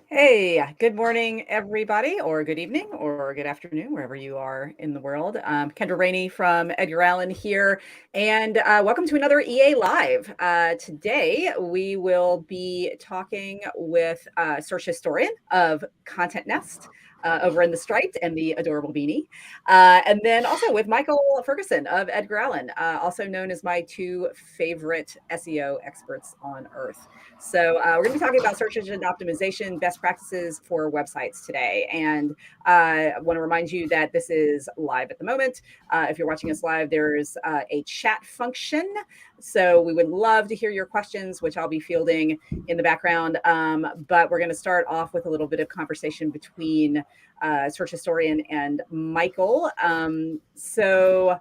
Hey, good morning, everybody, or good evening, or good afternoon, wherever you are in the world. Kendra Rainey from Edgar Allen here, and welcome to another EA Live. Today, we will be talking with search historian of Content Nest over in the Striped and the adorable Beanie, and then also with Michael Ferguson of Edgar Allen, also known as my two favorite SEO experts on earth. So we're going to be talking about search engine optimization best practices for websites today. And I want to remind you that this is live at the moment. If you're watching us live, there's a chat function. So we would love to hear your questions, which I'll be fielding in the background. But we're going to start off with a little bit of conversation between search historian and Michael. So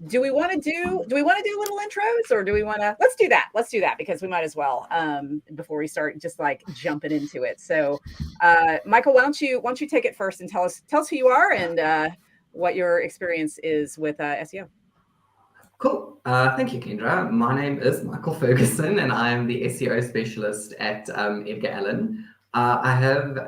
do we want to do little intros, or do we want to let's do that because we might as well before we start just like jumping into it. So Michael, why don't you take it first and tell us who you are and what your experience is with SEO. Cool. Thank you, Kendra. My name is Michael Ferguson, and I am the SEO specialist at Edgar Allen. I have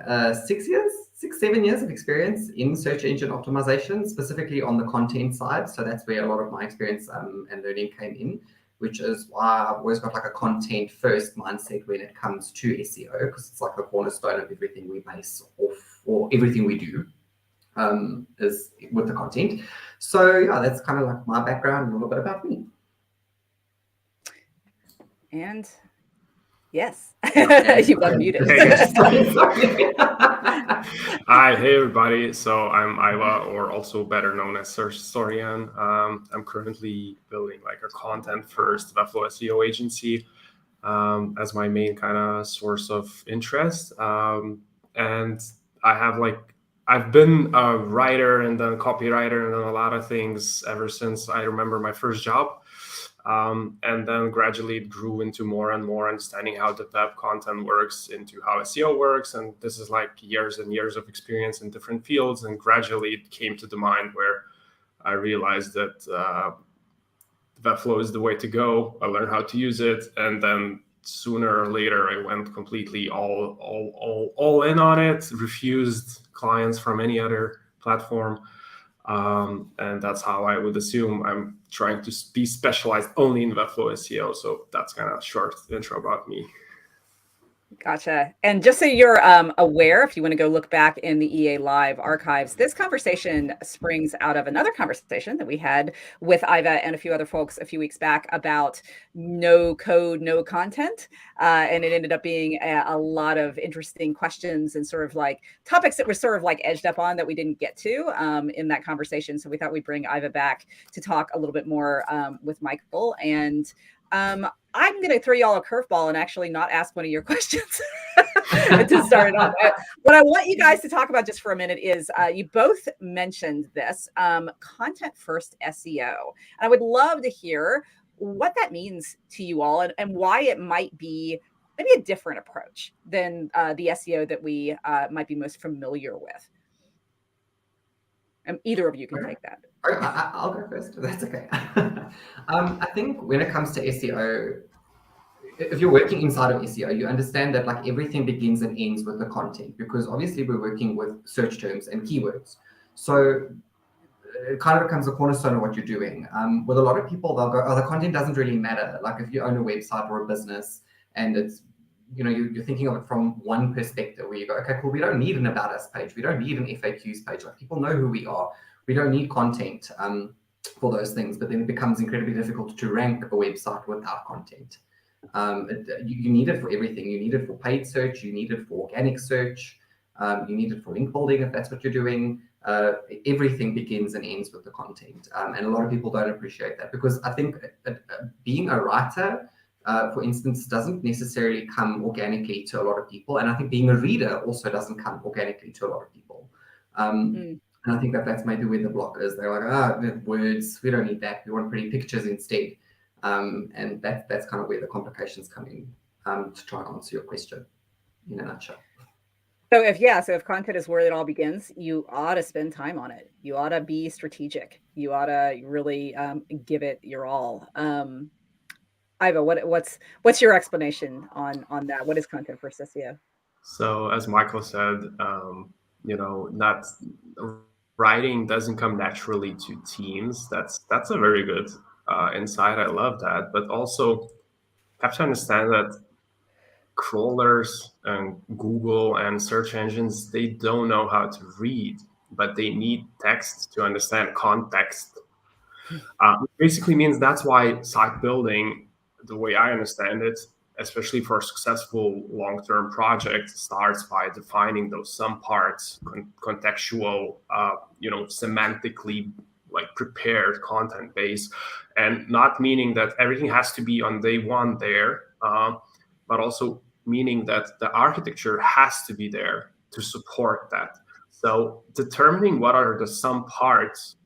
7 years of experience in search engine optimization, specifically on the content side. So that's where a lot of my experience and learning came in, which is why I've always got like a content first mindset when it comes to SEO, because it's like the cornerstone of everything we base off or everything we do is with the content. So yeah, that's kind of like my background and a little bit about me. And yes, And you've unmuted. sorry. Hi, hey everybody. So I'm Aiva, or also better known as Search Historian. I'm currently building like a content-first Webflow SEO agency as my main kind of source of interest. And I've been a writer and then copywriter and then a lot of things ever since I remember my first job. And then gradually it grew into more and more understanding how the web content works, into how SEO works. And this is like years and years of experience in different fields. And gradually it came to the mind where I realized that Webflow is the way to go. I learned how to use it. And then sooner or later, I went completely all in on it, refused clients from any other platform. And that's how I would assume I'm trying to be specialized only in Webflow SEO. So that's kind of a short intro about me. Gotcha. And just so you're aware, if you want to go look back in the EA Live archives, this conversation springs out of another conversation that we had with Aiva and a few other folks a few weeks back about no code, no content. And it ended up being a lot of interesting questions and sort of like topics that were sort of like edged up on that we didn't get to in that conversation. So we thought we'd bring Aiva back to talk a little bit more with Michael. And I'm going to throw y'all a curveball and actually not ask one of your questions to start it off. What I want you guys to talk about just for a minute is you both mentioned this content first SEO. And I would love to hear what that means to you all and why it might be maybe a different approach than the SEO that we might be most familiar with. Either of you can take that. I'll go first. That's okay. I think when it comes to SEO, if you're working inside of SEO, you understand that like everything begins and ends with the content, because obviously we're working with search terms and keywords. So it kind of becomes a cornerstone of what you're doing. With a lot of people, they'll go, oh, the content doesn't really matter. Like if you own a website or a business and it's, you're thinking of it from one perspective where you go, okay, cool, we don't need an about us page. We don't need an FAQs page. Like people know who we are. We don't need content for those things, but then it becomes incredibly difficult to rank a website without content. You need it for everything. You need it for paid search. You need it for organic search. You need it for link building if that's what you're doing. Everything begins and ends with the content. And a lot of people don't appreciate that, because I think being a writer, for instance, doesn't necessarily come organically to a lot of people. And I think being a reader also doesn't come organically to a lot of people. And I think that's maybe where the block is. They're like, words, we don't need that. We want pretty pictures instead. And that's kind of where the complications come in to try and answer your question in a nutshell. So if content is where it all begins, you ought to spend time on it. You ought to be strategic. You ought to really give it your all. Iva, what's your explanation on that? What is content versus SEO? So as Michael said, not writing doesn't come naturally to teams. That's a very good insight. I love that. But also have to understand that crawlers and Google and search engines, they don't know how to read, but they need text to understand context. Which basically means that's why site building, the way I understand it, especially for a successful long-term project, starts by defining those some parts, contextual, semantically like prepared content base, and not meaning that everything has to be on day one there, but also meaning that the architecture has to be there to support that. So determining what are the some parts,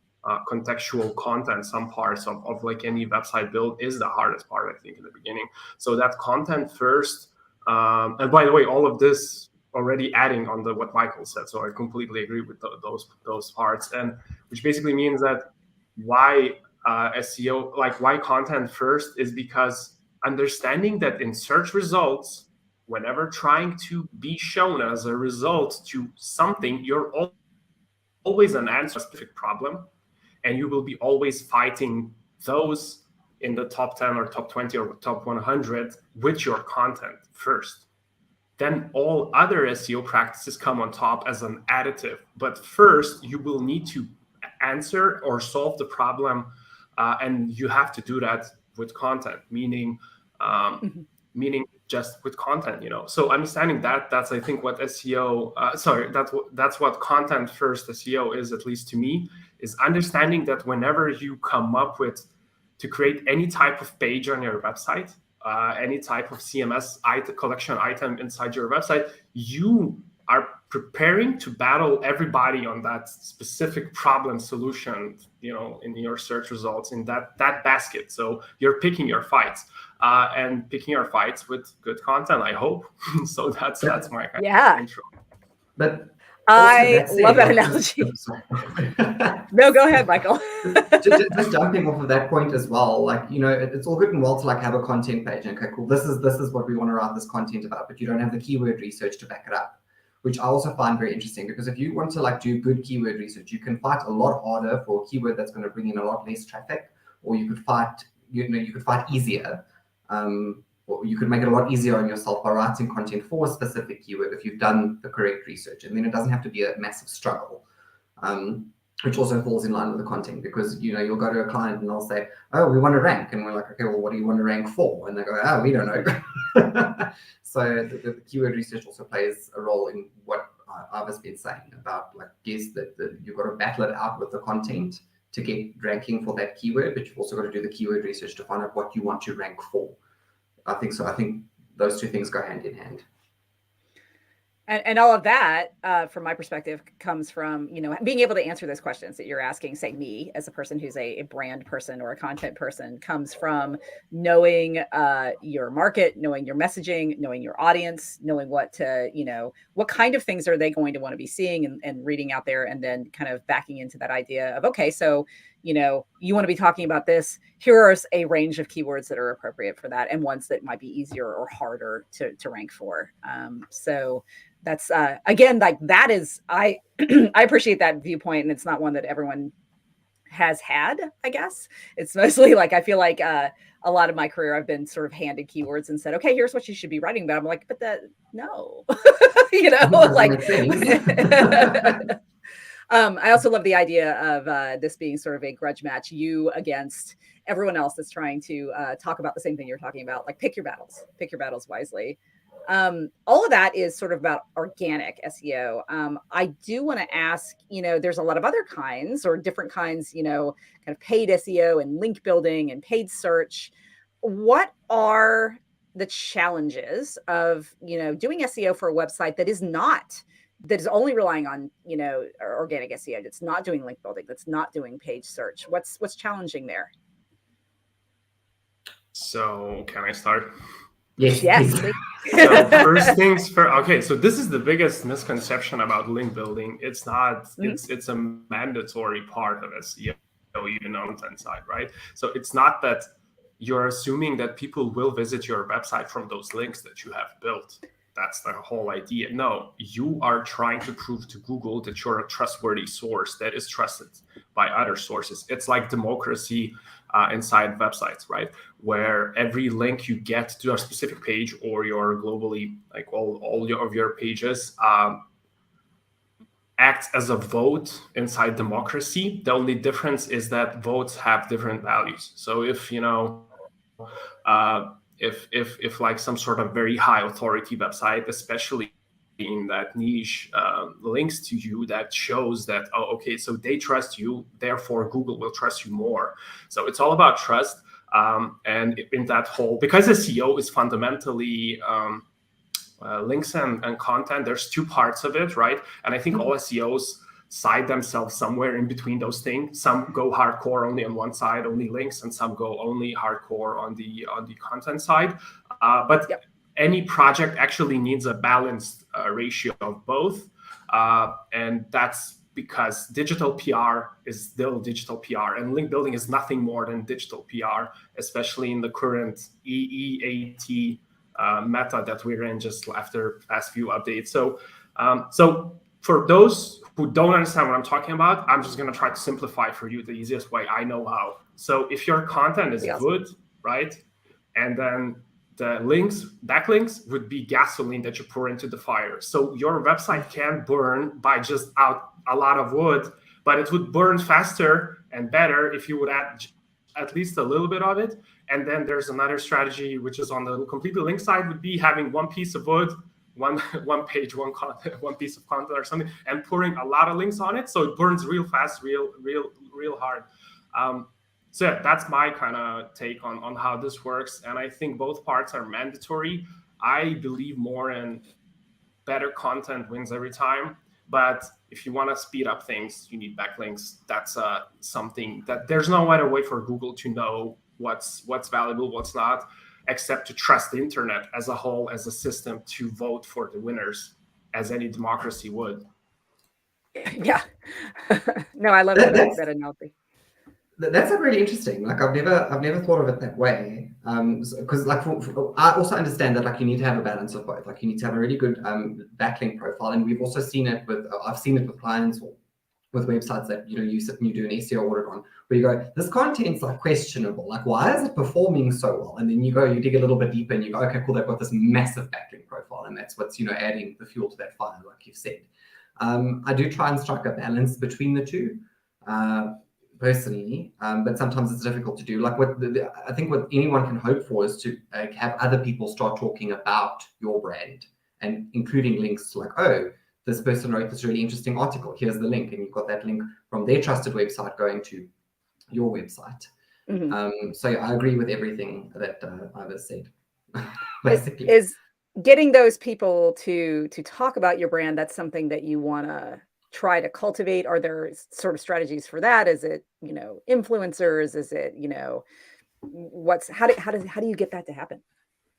contextual content, some parts of like any website build is the hardest part, I think, in the beginning. So that content first, and by the way, all of this already adding on what Michael said. So I completely agree with those parts, and which basically means that why SEO, like why content first, is because understanding that in search results, whenever trying to be shown as a result to something, you're always an answer to a specific problem, and you will be always fighting those in the top 10 or top 20 or top 100 with your content first. Then all other SEO practices come on top as an additive. But first, you will need to answer or solve the problem, and you have to do that with content, meaning just with content, So understanding that's I think what SEO, that's what content first SEO is, at least to me, is understanding that whenever you come up with to create any type of page on your website, any type of CMS collection item inside your website, you are preparing to battle everybody on that specific problem solution, in your search results in that basket. So you're picking your fights, and picking your fights with good content, I hope. So that's my kind of intro. But I love that analogy. No, go ahead, Michael. just jumping off of that point as well, like, it's all good and well to like have a content page and okay, cool, this is what we want to write this content about, but you don't have the keyword research to back it up, which I also find very interesting, because if you want to like do good keyword research, you can fight a lot harder for a keyword that's going to bring in a lot less traffic, or you could fight, you could fight easier. Or you could make it a lot easier on yourself by writing content for a specific keyword if you've done the correct research, and then it doesn't have to be a massive struggle, which also falls in line with the content, because you'll go to a client and they'll say, oh, we want to rank, and we're like, okay, well, what do you want to rank for? And they go, oh, we don't know. So the keyword research also plays a role in what I've been saying about, like, yes, that you've got to battle it out with the content to get ranking for that keyword, but you've also got to do the keyword research to find out what you want to rank for. I think so. I think those two things go hand in hand. And all of that, from my perspective, comes from, being able to answer those questions that you're asking, say me, as a person who's a brand person or a content person, comes from knowing your market, knowing your messaging, knowing your audience, knowing what kind of things are they going to want to be seeing and reading out there, and then kind of backing into that idea of, okay, so, you want to be talking about this. Here are a range of keywords that are appropriate for that, and ones that might be easier or harder to rank for. So that's again, like, that is, I appreciate that viewpoint, and it's not one that everyone has had, I guess. It's mostly like, I feel like a lot of my career I've been sort of handed keywords and said, okay, here's what you should be writing about. I'm like, but no. Like I also love the idea of this being sort of a grudge match, you against everyone else that's trying to talk about the same thing you're talking about. Like, pick your battles wisely. All of that is sort of about organic SEO. I do want to ask, there's a lot of other kinds or different kinds, kind of paid SEO and link building and paid search. What are the challenges of, doing SEO for a website that is only relying on, organic SEO, that's not doing link building, that's not doing page search? What's challenging there? So can I start? Yes. So first things first. Okay, so this is the biggest misconception about link building. It's not. It's a mandatory part of SEO, even on the content side, right? So it's not that you're assuming that people will visit your website from those links that you have built. that's the whole idea. No, you are trying to prove to Google that you're a trustworthy source that is trusted by other sources. It's like democracy inside websites, right? Where every link you get to a specific page, or your globally, like all of your pages, acts as a vote inside democracy. The only difference is that votes have different values. So if, if like some sort of very high authority website, especially in that niche, links to you, that shows that, oh, okay, so they trust you, therefore Google will trust you more. So it's all about trust. And in that whole, because SEO is fundamentally links and content, there's two parts of it, right? And I think all SEOs side themselves somewhere in between those things. Some go hardcore only on one side, only links, and some go only hardcore on the content side. But yep, any project actually needs a balanced ratio of both, and that's because digital PR is still digital PR, and link building is nothing more than digital PR, especially in the current EEAT meta that we're in just after past few updates. So for those who don't understand what I'm talking about, I'm just going to try to simplify for you the easiest way I know how. So if your content is good, right, and then the links, backlinks, would be gasoline that you pour into the fire. So your website can burn by just out a lot of wood, but it would burn faster and better if you would add at least a little bit of it. And then there's another strategy, which is on the completely link side, would be having one piece of wood, one page, one piece of content or something, and pouring a lot of links on it, so it burns real fast, real hard. So yeah, that's my kind of take on how this works. And I think both parts are mandatory. I believe more in better content wins every time. But if you want to speed up things, you need backlinks. That's something that there's no other way for Google to know what's valuable, what's not, except to trust the internet as a whole, as a system, to vote for the winners, as any democracy would. Yeah. No, I love that analogy. That's like really interesting. Like I've never thought of it that way. Because like I also understand that like you need to have a balance of both. Like you need to have a really good backlink profile, and we've also seen it with I've seen it with clients or with websites that you sit and you do an SEO audit on, where you go, this content's like questionable. Like why is it performing so well? And then you dig a little bit deeper and you go, okay, cool, they've got this massive backlink profile, and that's what's adding the fuel to that fire, like you've said. I do try and strike a balance between the two. Personally, but sometimes it's difficult to do. Like I think what anyone can hope for is to have other people start talking about your brand, and including links like, oh, this person wrote this really interesting article, here's the link, and you've got that link from their trusted website going to your website. Mm-hmm. So yeah, I agree with everything that Aiva said. Basically, is getting those people to talk about your brand, that's something that you want to try to cultivate? Are there sort of strategies for that? Is it, influencers? Is it, how do you get that to happen?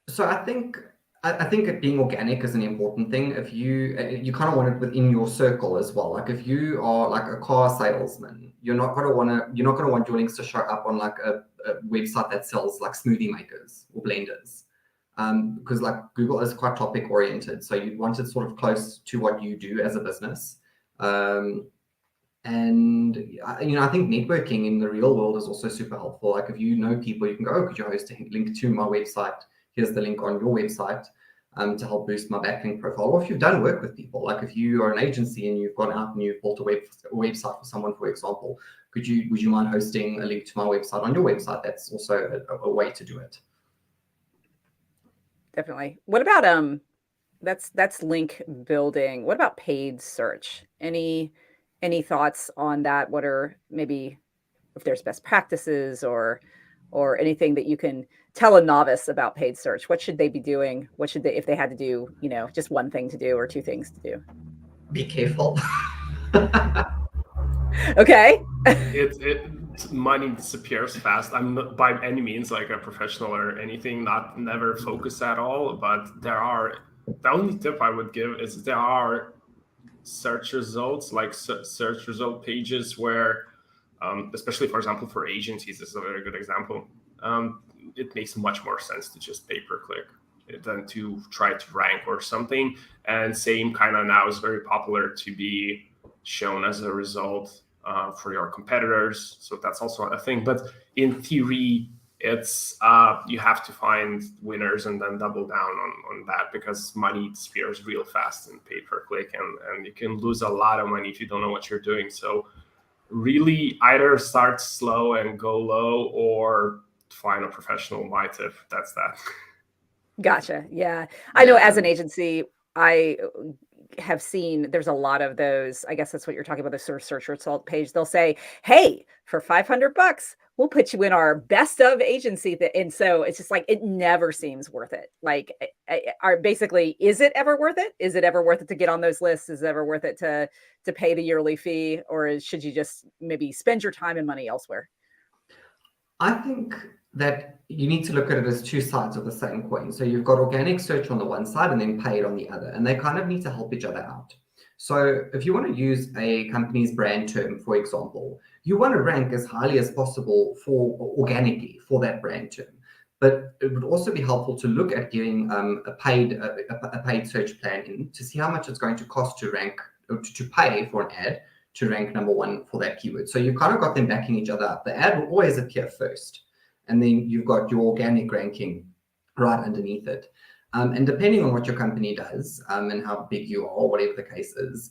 So I think it being organic is an important thing. If you kind of want it within your circle as well. Like if you are like a car salesman, you're not gonna want your links to show up on like a website that sells like smoothie makers or blenders. Because like Google is quite topic oriented, so you'd want it sort of close to what you do as a business. And I think networking in the real world is also super helpful. Like if you know people, you can go, oh, could you host a link to my website? Here's the link on your website to help boost my backlink profile. Or if you've done work with people, like if you are an agency and you've gone out and you've built a website for someone, for example, would you mind hosting a link to my website on your website? That's also a way to do it. Definitely. What about that's link building. What about paid search? Any thoughts on that? What are maybe if there's best practices or anything that you can tell a novice about paid search? What should they be doing? What should they, if they had to do, just one thing to do or two things to do? Be careful. Okay. Money disappears fast. I'm not by any means like a professional or anything, never focused at all, but the only tip I would give is there are search results, like search result pages where, especially for example, for agencies, this is a very good example. It makes much more sense to just pay per click. than to try to rank or something. And same kind of now is very popular to be shown as a result for your competitors. So that's also a thing. But in theory, it's you have to find winners and then double down on that, because money disappears real fast in pay-per-click, and you can lose a lot of money if you don't know what you're doing. So really either start slow and go low, or find a professional MyTip. That's that. Gotcha. Yeah. I know as an agency, I have seen there's a lot of those. I guess that's what you're talking about, the sort of search result page. They'll say, hey, for $500, we'll put you in our best of agency. And so it's just like, it never seems worth it. Like, basically, is it ever worth it? Is it ever worth it to get on those lists? Is it ever worth it to pay the yearly fee? Or should you just maybe spend your time and money elsewhere? I think that you need to look at it as two sides of the same coin. So you've got organic search on the one side and then paid on the other, and they kind of need to help each other out. So if you want to use a company's brand term, for example, you want to rank as highly as possible organically for that brand term. But it would also be helpful to look at getting a paid search plan in to see how much it's going to cost to rank, or to pay for an ad to rank number one for that keyword. So you've kind of got them backing each other up. The ad will always appear first, and then you've got your organic ranking right underneath it. And depending on what your company does and how big you are, or whatever the case is,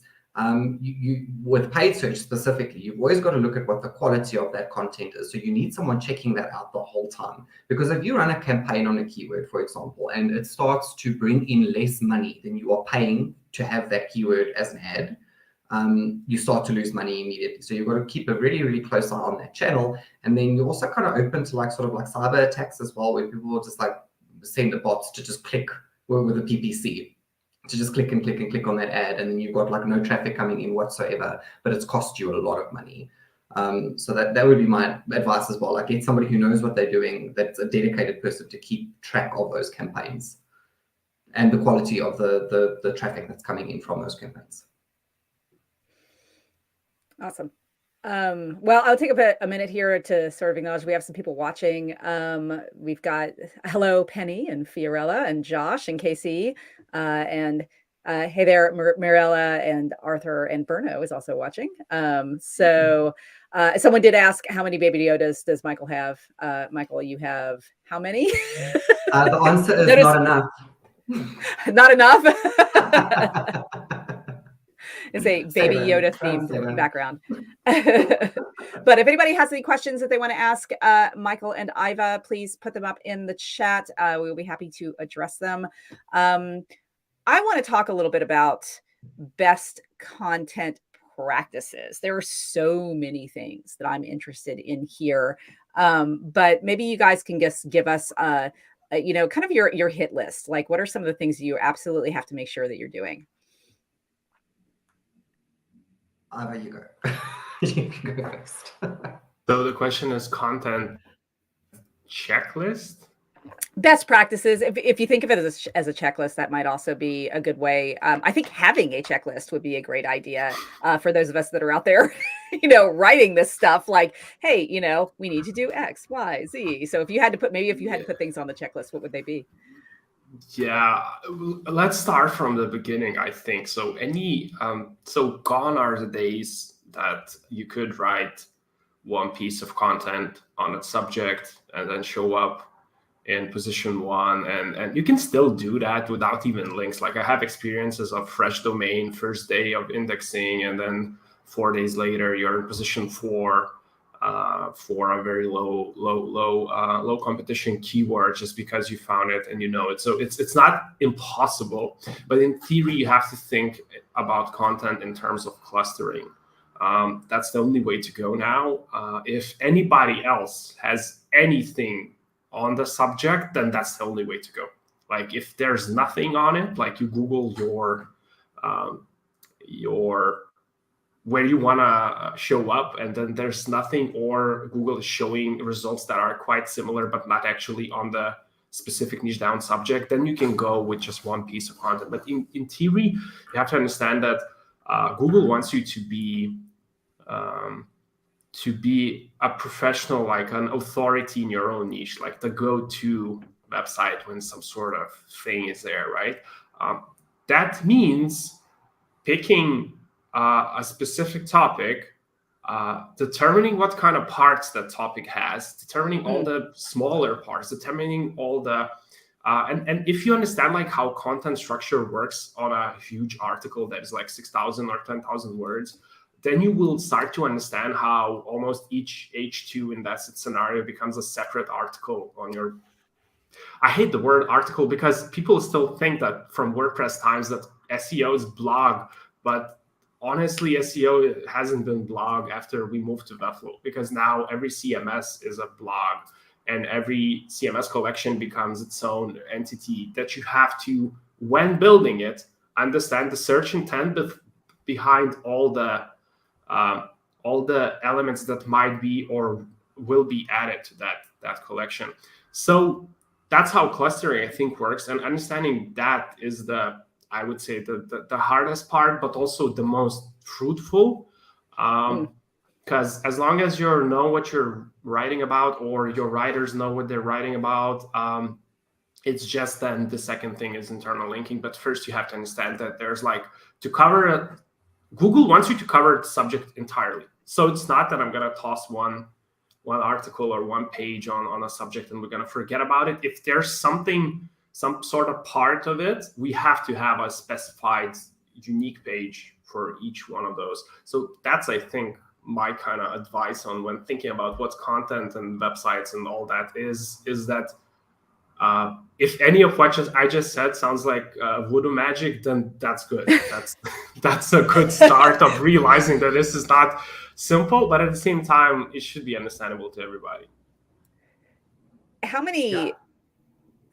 you with paid search specifically, you've always got to look at what the quality of that content is. So you need someone checking that out the whole time. Because if you run a campaign on a keyword, for example, and it starts to bring in less money than you are paying to have that keyword as an ad, you start to lose money immediately. So you've got to keep a really, really close eye on that channel. And then you're also kind of open to like sort of like cyber attacks as well, where people will just like send the bots to just click with a PPC, to just click and click and click on that ad. And then you've got like no traffic coming in whatsoever, but it's cost you a lot of money. So that would be my advice as well. Like, get somebody who knows what they're doing, that's a dedicated person to keep track of those campaigns and the quality of the traffic that's coming in from those campaigns. Awesome. Well, I'll take a minute here to sort of acknowledge we have some people watching. We've got hello, Penny and Fiorella and Josh and Casey, and hey there, Mirella and Arthur and Berno is also watching. So someone did ask, how many baby Yodas does Michael have? Michael, you have how many? The answer is not enough. Not enough. It's a baby Yoda themed background. But if anybody has any questions that they want to ask Michael and Aiva, please put them up in the chat. We'll be happy to address them. I want to talk a little bit about best content practices. There are so many things that I'm interested in here, but maybe you guys can just give us kind of your hit list. Like, what are some of the things you absolutely have to make sure that you're doing? Aiva, you go. You can go first. So the question is content checklist? Best practices. If you think of it as a checklist, that might also be a good way. I think having a checklist would be a great idea for those of us that are out there, writing this stuff like, hey, we need to do X, Y, Z. So if you had to put things on the checklist, what would they be? Yeah, let's start from the beginning, I think. So so gone are the days that you could write one piece of content on a subject and then show up in position one, and you can still do that without even links. Like, I have experiences of fresh domain, first day of indexing, and then 4 days later you're in position 4 for a very low competition keyword, just because you found it and you know it. So it's not impossible, but in theory you have to think about content in terms of clustering. That's the only way to go now. If anybody else has anything on the subject, then that's the only way to go. Like, if there's nothing on it, like you Google your where you want to show up, and then there's nothing, or Google is showing results that are quite similar but not actually on the specific niche down subject, then you can go with just one piece of content. But in theory, you have to understand that Google wants you to be a professional, like an authority in your own niche, like the go-to website when some sort of thing is there, right? That means picking a specific topic, determining what kind of parts that topic has, determining all the smaller parts, determining all the and if you understand like how content structure works on a huge article that is like 6,000 or 10,000 words, then you will start to understand how almost each H2 in that scenario becomes a separate article on your. I hate the word article because people still think that from WordPress times that SEO is blog, but honestly, SEO hasn't been blog after we moved to Webflow, because now every CMS is a blog and every CMS collection becomes its own entity that you have to, when building it, understand the search intent behind all the elements that might be or will be added to that collection. So that's how clustering, I think, works. And understanding that is I would say the hardest part, but also the most fruitful. Because as long as you know what you're writing about, or your writers know what they're writing about, it's just then the second thing is internal linking. But first you have to understand that there's like, to cover Google wants you to cover the subject entirely. So it's not that I'm going to toss one article or one page on a subject and we're going to forget about it. If there's some sort of part of it, we have to have a specified unique page for each one of those. So that's, I think, my kind of advice on when thinking about what's content and websites and all that is that if any of what I just said sounds like voodoo magic, then that's good. That's a good start of realizing that this is not simple, but at the same time, it should be understandable to everybody. How many? Yeah.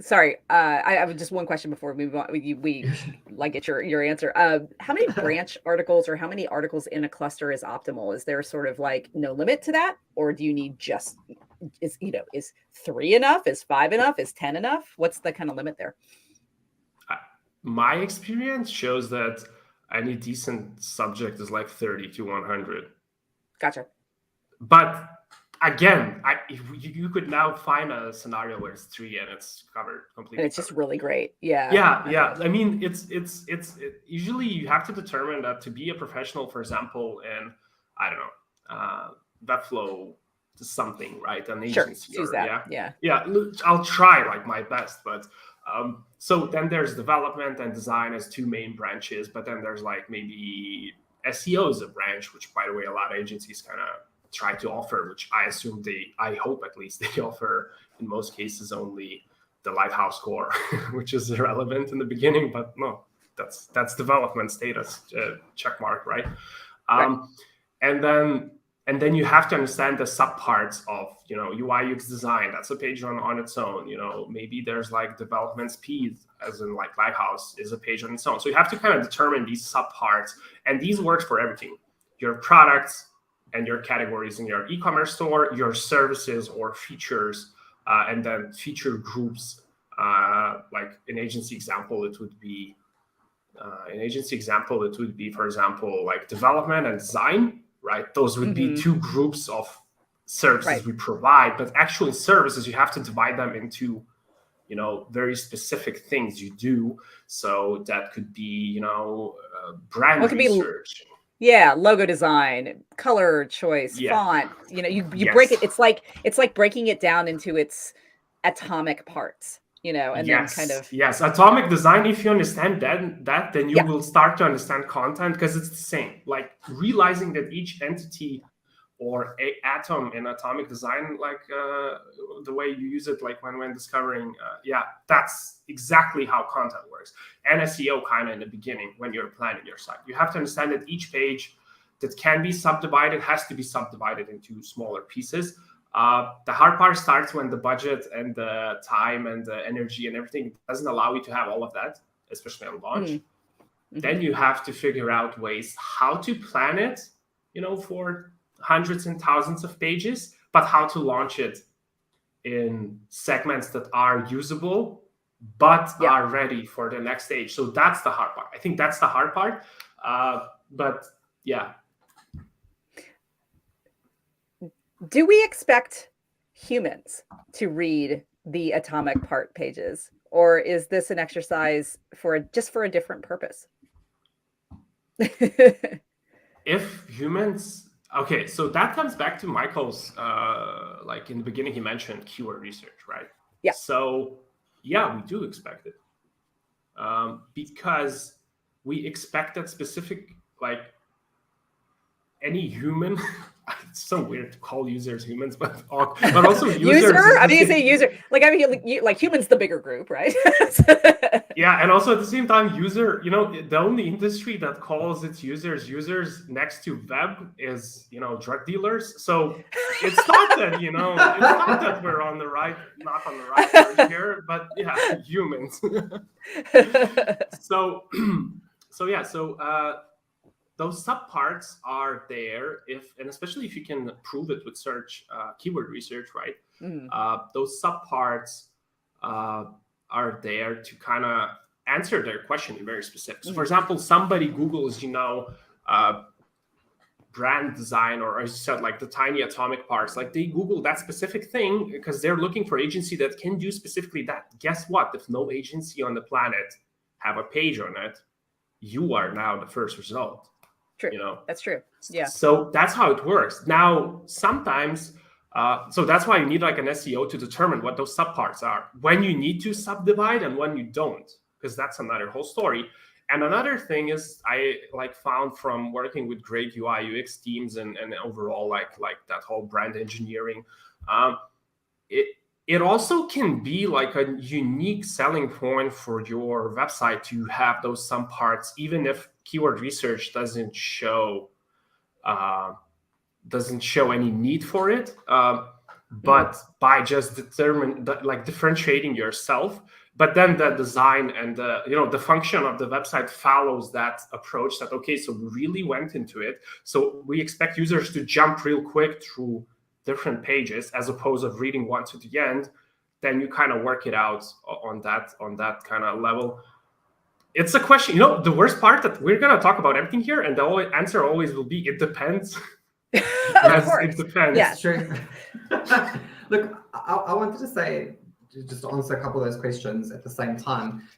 Sorry, I have just one question before we move on. We like get your answer. How many branch articles or how many articles in a cluster is optimal? Is there sort of like no limit to that, or do you need just is 3 enough? Is 5 enough? Is 10 enough? What's the kind of limit there? My experience shows that any decent subject is like 30 to 100. Gotcha. But again, you could now find a scenario where it's 3 and it's covered completely. And it's just really great. Yeah. Yeah. I mean, it's usually you have to determine that to be a professional, for example, in, I don't know, Webflow something, right? An agency. Sure. Yeah. I'll try like my best, but so then there's development and design as 2 main branches, but then there's like maybe SEO is a branch, which by the way, a lot of agencies kind of try to offer, which I assume I hope at least they offer in most cases only the Lighthouse core, which is irrelevant in the beginning, but no, that's development status check mark, right? Right. And then you have to understand the subparts of, UI UX design. That's a page on its own. Maybe there's like development speed, as in like Lighthouse is a page on its own. So you have to kind of determine these subparts, and these work for everything: your products and your categories in your e-commerce store, your services or features, and then feature groups. Like an agency example, it would be, for example, like development and design. Right, those would be 2 groups of services we provide, but actually services, you have to divide them into, very specific things you do. So that could be, brand research. Logo design, color choice, font. You break it. It's like breaking it down into its atomic parts. And then kind of atomic design. If you understand that then you will start to understand content, because it's the same. Like realizing that each entity or atom in atomic design, like the way you use it, like when discovering, that's exactly how content works. And SEO kind of in the beginning when you're planning your site, you have to understand that each page that can be subdivided has to be subdivided into smaller pieces. The hard part starts when the budget and the time and the energy and everything doesn't allow you to have all of that, especially on launch. Then you have to figure out ways how to plan it, for hundreds and thousands of pages, but how to launch it in segments that are usable, but are ready for the next stage. So that's the hard part. I think that's the hard part. But yeah. Do we expect humans to read the atomic part pages, or is this an exercise for just for a different purpose? If humans, okay, so that comes back to Michael's, like in the beginning, he mentioned keyword research, right? Yeah. So yeah, we do expect it, because we expect that specific, like any human. It's so weird to call users humans, but also users. User? I mean, you say user. Like, I mean, like humans, the bigger group, right? Yeah, and also at the same time, user. The only industry that calls its users next to web is drug dealers. So it's not that it's not that we're not on the right verge here, but yeah, humans. So those subparts are there and especially if you can prove it with search, keyword research, right? Those subparts are there to kind of answer their question in very specific. So for example, somebody Googles, brand design, or as you said, like the tiny atomic parts, like they Google that specific thing because they're looking for agency that can do specifically that. Guess what? If no agency on the planet have a page on it, you are now the first result. True. That's true. Yeah. So that's how it works. Now, sometimes, so that's why you need like an SEO to determine what those subparts are, when you need to subdivide and when you don't, because that's another whole story. And another thing is I found from working with great UI UX teams and overall like that whole brand engineering, it also can be like a unique selling point for your website to have those subparts, even if keyword research doesn't show any need for it. But by just differentiating yourself, but then the design and the function of the website follows that approach. That okay, so we really went into it. So we expect users to jump real quick through different pages as opposed to reading one to the end. Then you kind of work it out on that kind of level. It's a question. The worst part that we're gonna talk about everything here, and the answer always will be it depends. Of course. It depends. Yeah. True. Look, I wanted to say, just to answer a couple of those questions at the same time,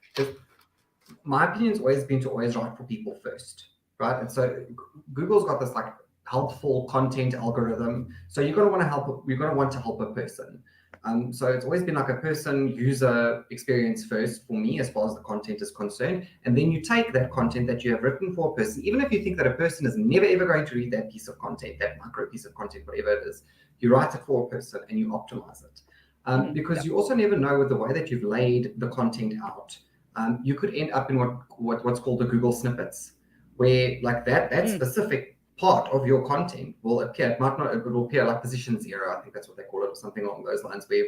my opinion's always been to always write for people first, right? And so Google's got this like helpful content algorithm. So you're going to want to help a person. So it's always been like a person user experience first for me as far as the content is concerned. And then you take that content that you have written for a person, even if you think that a person is never ever going to read that piece of content, that micro piece of content, whatever it is, you write it for a person and you optimize it. Because you also never know with the way that you've laid the content out, you could end up in what's called the Google snippets, where like that specific part of your content will appear. It will appear like position 0, I think that's what they call it, or something along those lines, where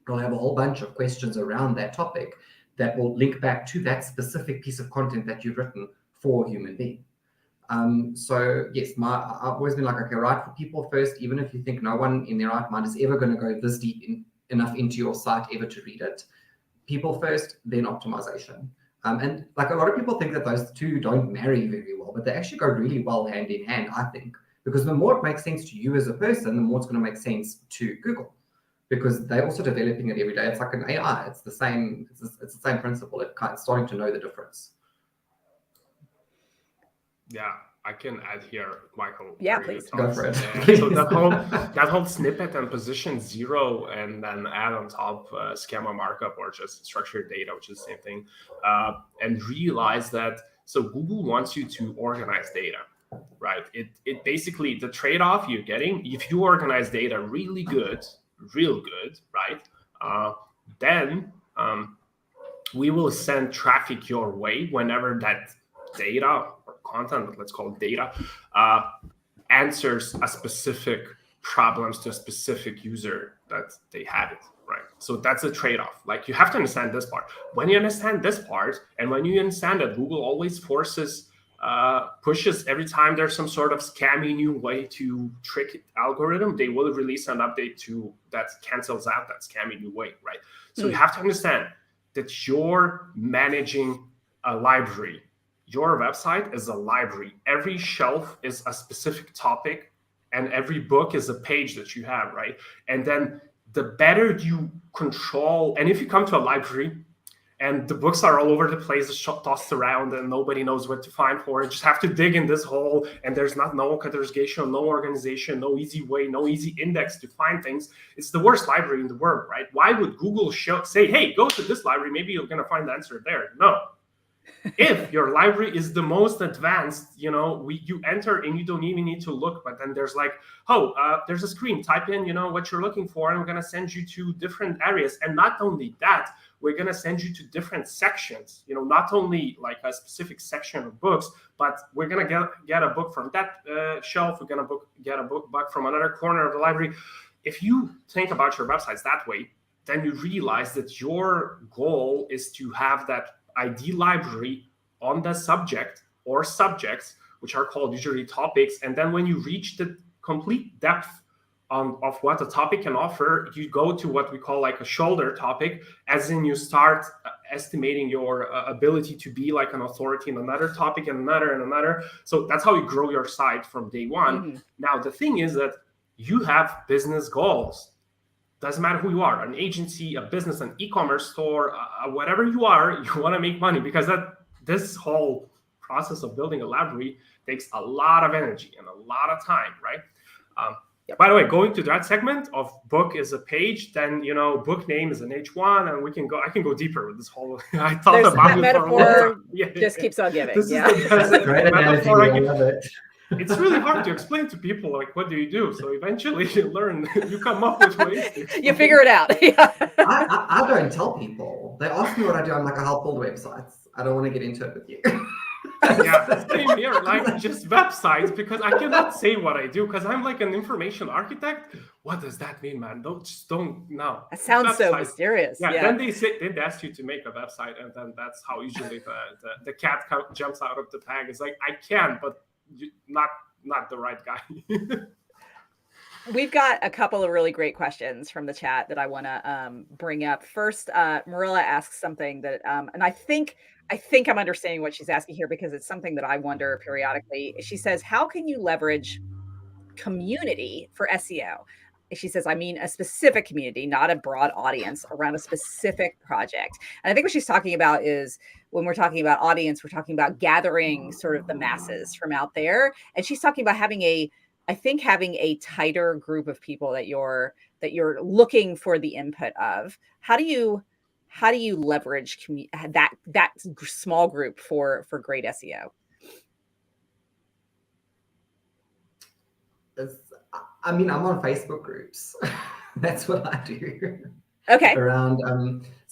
you'll have a whole bunch of questions around that topic that will link back to that specific piece of content that you've written for a human being. So yes, I've always been like, okay, write for people first, even if you think no one in their right mind is ever going to go this deep enough into your site ever to read it. People first, then optimization. And like a lot of people think that those two don't marry very well, but they actually go really well hand in hand, I think, because the more it makes sense to you as a person, the more it's going to make sense to Google, because they're also developing it every day. It's like an AI. It's the same. It's the same principle. It's starting to know the difference. Yeah, I can add here, Michael. Yeah, please. Go for it. So that whole snippet and position 0, and then add on top schema markup or just structured data, which is the same thing, and realize that so Google wants you to organize data, right? It basically the trade-off you're getting if you organize data really good, real good, right? Then we will send traffic your way whenever that data or content, let's call it data, answers a specific problems to a specific user that they had it, right? So that's a trade-off. Like you have to understand this part. When you understand this part, and when you understand that Google always pushes every time there's some sort of scammy new way to trick algorithm, they will release an update to that cancels out that scammy new way, right? So you have to understand that you're managing a library. Your website is a library. Every shelf is a specific topic, and every book is a page that you have, right? And then the better you control. And if you come to a library and the books are all over the place, tossed around, and nobody knows what to find for it, you just have to dig in this hole, and there's no categorization, no organization, no easy way, no easy index to find things. It's the worst library in the world, right? Why would Google say, hey, go to this library, maybe you're going to find the answer there? No. If your library is the most advanced, you enter and you don't even need to look, but then there's like, there's a screen, type in, what you're looking for, and we're going to send you to different areas. And not only that, we're going to send you to different sections, not only like a specific section of books, but we're going to get a book from that shelf. We're going to get a book back from another corner of the library. If you think about your websites that way, then you realize that your goal is to have that ID library on the subject or subjects, which are called usually topics. And then when you reach the complete depth of what a topic can offer, you go to what we call like a shoulder topic, as in you start estimating your ability to be like an authority in another topic and another and another. So that's how you grow your site from day one. Mm-hmm. Now, the thing is that you have business goals. Doesn't matter who you are, an agency, a business, an e-commerce store, whatever you are, you want to make money, because this whole process of building a library takes a lot of energy and a lot of time, right? Yep. By the way, going to that segment of book is a page, then, book name is an H1, and I can go deeper with this whole, I thought about that metaphor just keeps on giving. This yeah. is the great analogy. I love it. It's really hard to explain to people, like, what do you do? So eventually you learn, you come up with ways. You figure it out. Yeah. I don't tell people. They ask me what I do. I'm like, I help build websites. I don't want to get into it with you. Yeah, same here, like just websites, because I cannot say what I do, because I'm like an information architect. What does that mean, man? Don't know. That sounds so mysterious. Yeah, then they ask you to make a website, and then that's how usually the cat jumps out of the bag. It's like, I can, but not the right guy. We've got a couple of really great questions from the chat that I want to bring up. First, Marilla asks something that, and I think I'm understanding what she's asking here, because it's something that I wonder periodically. She says, how can you leverage community for SEO? She says, I mean, a specific community, not a broad audience, around a specific project. And I think what she's talking about is, when we're talking about audience, we're talking about gathering sort of the masses from out there. And she's talking about having a tighter group of people that you're looking for the input of. How do you leverage that small group for great SEO? I'm on Facebook groups. That's what I do. Okay. Around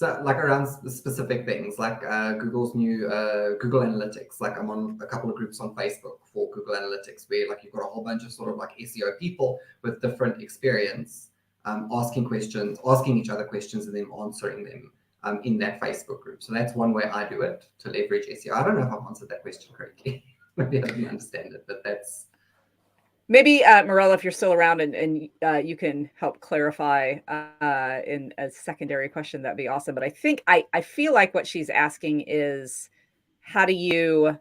around specific things, like Google's new Google Analytics. Like, I'm on a couple of groups on Facebook for Google Analytics, where like you've got a whole bunch of sort of like SEO people with different experience, asking each other questions, and then answering them in that Facebook group. So that's one way I do it to leverage SEO. I don't know if I've answered that question correctly. Maybe I didn't understand it, but that's. Maybe, Marella, if you're still around and you can help clarify in a secondary question, that'd be awesome. But I think I feel like what she's asking is, how do you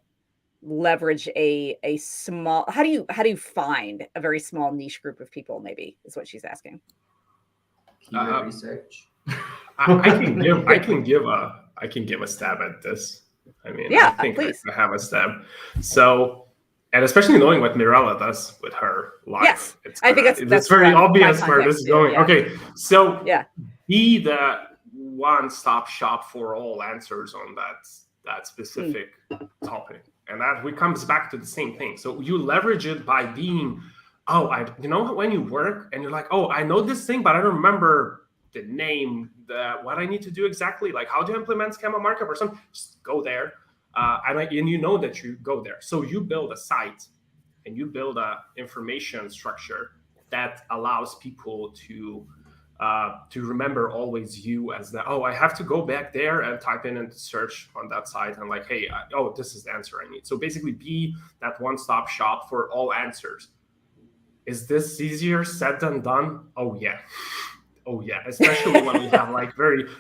leverage a small, how do you find a very small niche group of people, maybe, is what she's asking. Keyword research. I can give a stab at this. I mean, yeah, I think please. I have a stab. So, and especially knowing what Mirella does with her life. Yes, I think that's very obvious where this is going. Yeah. Okay, so be the one-stop shop for all answers on that specific topic, and that comes back to the same thing. So you leverage it by being, when you work and you're like, I know this thing, but I don't remember the name, what I need to do exactly, like how to implement schema markup or something. Just go there. And you know that you go there. So you build a site and you build a information structure that allows people to remember always you as I have to go back there and type in and search on that site and like, hey, this is the answer I need. So basically be that one-stop shop for all answers. Is this easier said than done? Oh yeah. Oh yeah, especially when we have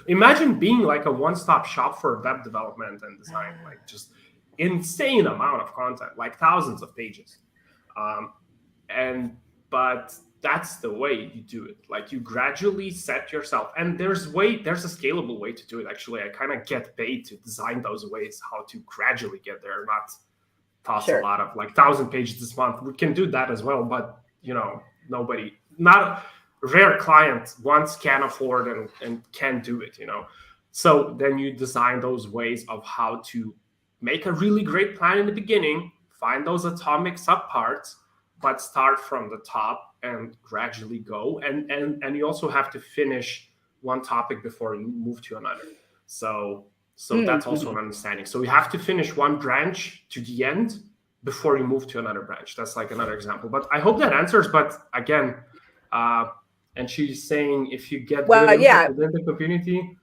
imagine being like a one-stop shop for web development and design, like just insane amount of content, like thousands of pages. But that's the way you do it. Like you gradually set yourself, and there's a scalable way to do it. Actually, I kind of get paid to design those ways, how to gradually get there, not toss a lot of like 1,000 pages this month. We can do that as well, but not rare client once can afford and can do it, So then you design those ways of how to make a really great plan in the beginning, find those atomic subparts, but start from the top and gradually go. And you also have to finish one topic before you move to another. So that's also an understanding. So you have to finish one branch to the end before you move to another branch. That's like another example. But I hope that answers. But again, and she's saying if you get good input within the community,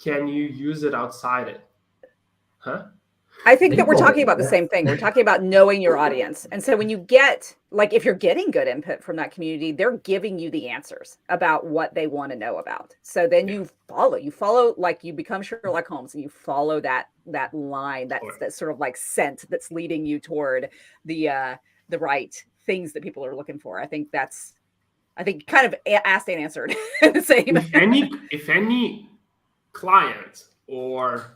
can you use it outside it? Huh? I think that we're talking about the same thing. We're talking about knowing your audience. And so when you get, like, if you're getting good input from that community, they're giving you the answers about what they want to know about. So then you follow, like you become Sherlock Holmes and you follow that line, that sort of like scent that's leading you toward the right things that people are looking for. I think kind of asked and answered the same. If any client or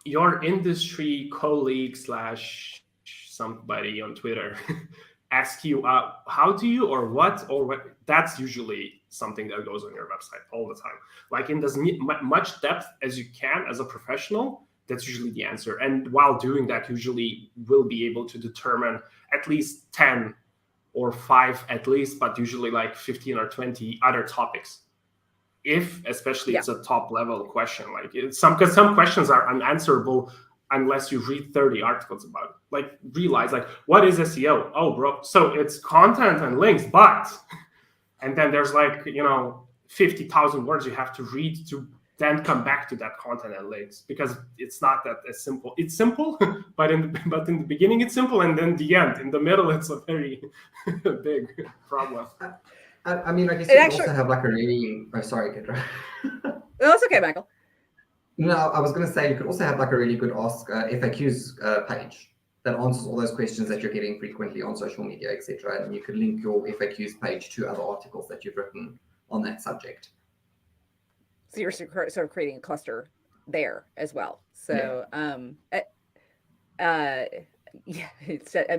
your industry colleague / somebody on Twitter ask you, how do you or what, that's usually something that goes on your website all the time. Like in as much depth as you can as a professional, that's usually the answer. And while doing that, usually will be able to determine at least 10 or 5 at least, but usually like 15 or 20 other topics. Especially it's a top level question, like because some questions are unanswerable unless you read 30 articles about it. Like realize like, what is SEO? Oh, bro, so it's content and links, and then there's like 50,000 words you have to read to then come back to that content and links, because it's not that as simple. It's simple, but in the beginning it's simple, and then the end, in the middle, it's a very big problem. I mean, I guess you could also have like a really... Oh, sorry, Kendra. No, it's okay, Michael. No, I was going to say you could also have like a really good Ask FAQs page that answers all those questions that you're getting frequently on social media, etc. And you could link your FAQs page to other articles that you've written on that subject. So you're sort of creating a cluster there as well. So, and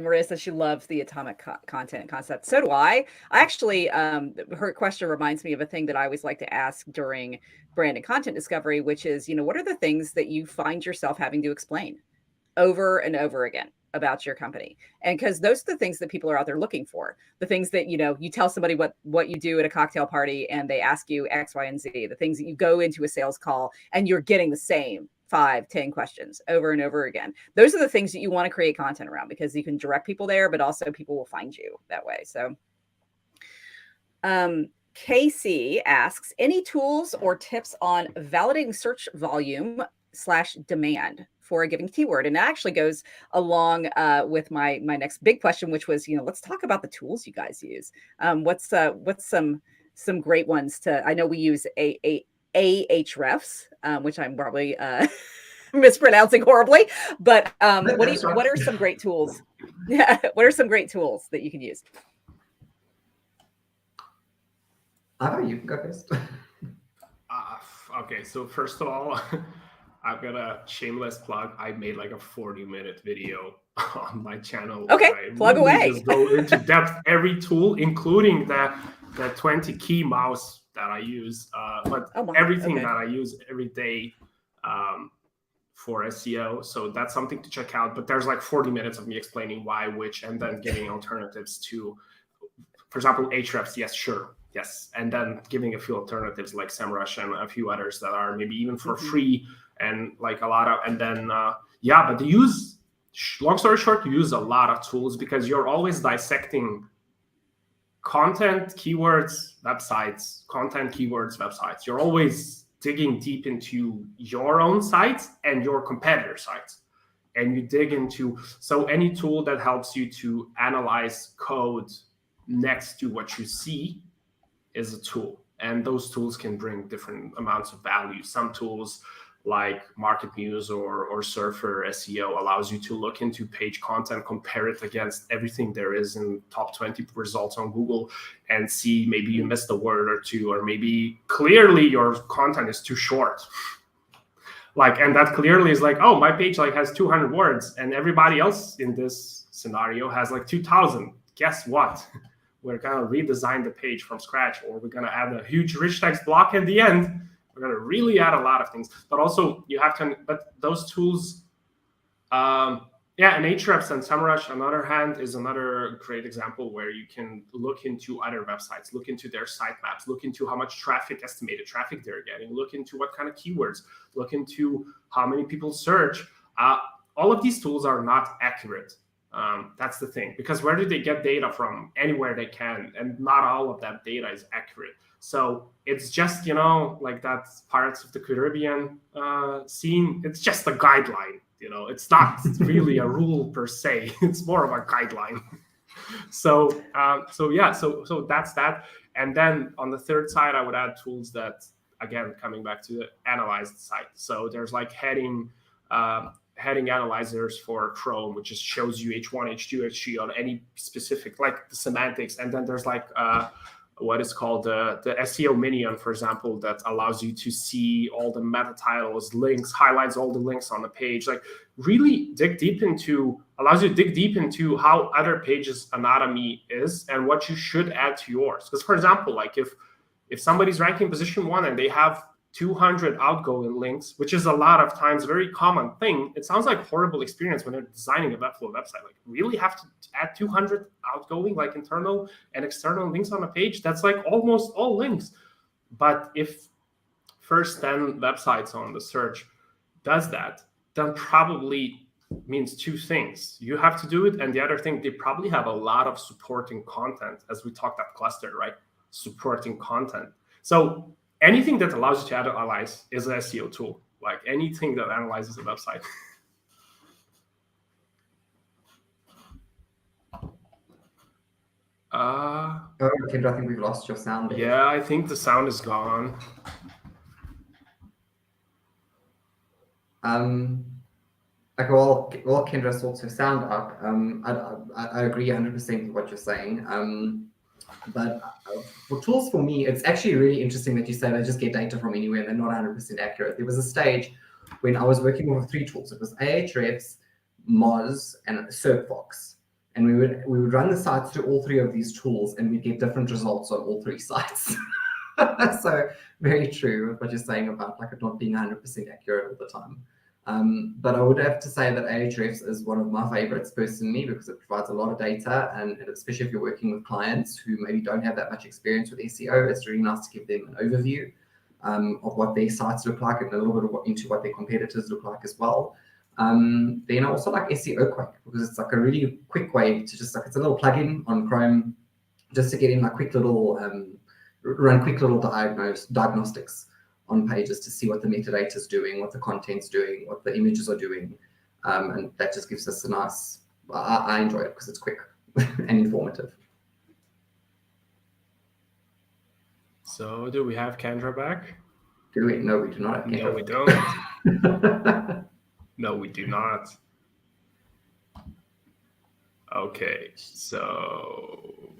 Maria says she loves the atomic content concept. So do I. Actually, her question reminds me of a thing that I always like to ask during brand and content discovery, which is, what are the things that you find yourself having to explain over and over again about your company? And because those are the things that people are out there looking for. The things that, you tell somebody what you do at a cocktail party and they ask you X, Y, and Z. The things that you go into a sales call and you're getting the same 5-10 questions over and over again. Those are the things that you want to create content around, because you can direct people there, but also people will find you that way. So KC asks, any tools or tips on validating search volume / demand for a given keyword? And that actually goes along with my next big question, which was, let's talk about the tools you guys use. What's some great ones I know we use Ahrefs, which I'm probably mispronouncing horribly, but what are some great tools? Yeah, what are some great tools that you can use? You can go first. Okay, so first of all, I've got a shameless plug. I made like a 40-minute video on my channel. Okay, plug away. Just go into depth every tool, including the 20 key mouse that I use, but everything that I use every day for SEO. So that's something to check out. But there's like 40 minutes of me explaining why, which, and then giving alternatives to, for example, Ahrefs. Yes, sure. Yes. And then giving a few alternatives like SEMrush and a few others that are maybe even for free, and like a lot of, and then, but long story short, you use a lot of tools because you're always dissecting content, keywords, websites, content, keywords, websites. You're always digging deep into your own sites and your competitor sites. And you dig into, so any tool that helps you to analyze code next to what you see is a tool. And those tools can bring different amounts of value. Some tools like Market News or Surfer SEO allows you to look into page content, compare it against everything there is in top 20 results on Google, and see maybe you missed a word or two, or maybe clearly your content is too short. Like, and that clearly is like, oh, my page like has 200 words and everybody else in this scenario has like 2,000. Guess what? We're gonna redesign the page from scratch, or we're gonna add a huge rich text block at the end. We're gonna really add a lot of things. But also you have to, but those tools, yeah, and Ahrefs and SEMrush, on the other hand, is another great example where you can look into other websites, look into their sitemaps, look into how much estimated traffic they're getting, look into what kind of keywords, look into how many people search. All of these tools are not accurate. That's the thing, because where do they get data from? Anywhere they can, and not all of that data is accurate. So it's just, like that Pirates of the Caribbean scene, it's just a guideline. It's not really a rule per se. It's more of a guideline. So that's that. And then on the third side, I would add tools that, again, coming back to the analyzed site. So there's like heading analyzers for Chrome, which just shows you H1, H2, H3 on any specific, like the semantics. And then there's like what is called the SEO Minion, for example, that allows you to see all the meta titles, links, highlights all the links on the page, like really allows you to dig deep into how other pages' anatomy is and what you should add to yours. Because, for example, like if somebody's ranking position 1 and they have 200 outgoing links, which is a lot of times a very common thing, it sounds like a horrible experience when they're designing a Webflow website. Like, really have to add 200 outgoing, like internal and external links on a page? That's like almost all links. But if first 10 websites on the search does that, then probably means two things. You have to do it, and the other thing, they probably have a lot of supporting content, as we talked about cluster, right? Supporting content. So anything that allows you to analyze is an SEO tool, like anything that analyzes a website. Kendra, I think we've lost your sound there. Yeah, I think the sound is gone. Okay, well, Kendra sorts her sound up. I agree 100% with what you're saying. But for tools, for me, it's actually really interesting that you say they just get data from anywhere and they're not 100% accurate. There was a stage when I was working with 3 tools. It was Ahrefs, Moz, and SERPFox. And we would run the sites through all 3 of these tools, and we'd get different results on all 3 sites. So very true with what you're saying about like it not being 100% accurate all the time. But I would have to say that Ahrefs is one of my favorites personally, because it provides a lot of data, and especially if you're working with clients who maybe don't have that much experience with SEO, it's really nice to give them an overview of what their sites look like and a little bit into what their competitors look like as well. Then I also like SEO Quake, because it's like a really quick way to just like, it's a little plugin on Chrome just to get in like run quick little diagnostics on pages to see what the metadata is doing, what the content's doing, what the images are doing. And that just gives us a nice, I enjoy it because it's quick and informative. So do we have Kendra back? Do we? No, we do not have Kendra. No, we don't. No, we do not. Okay, so...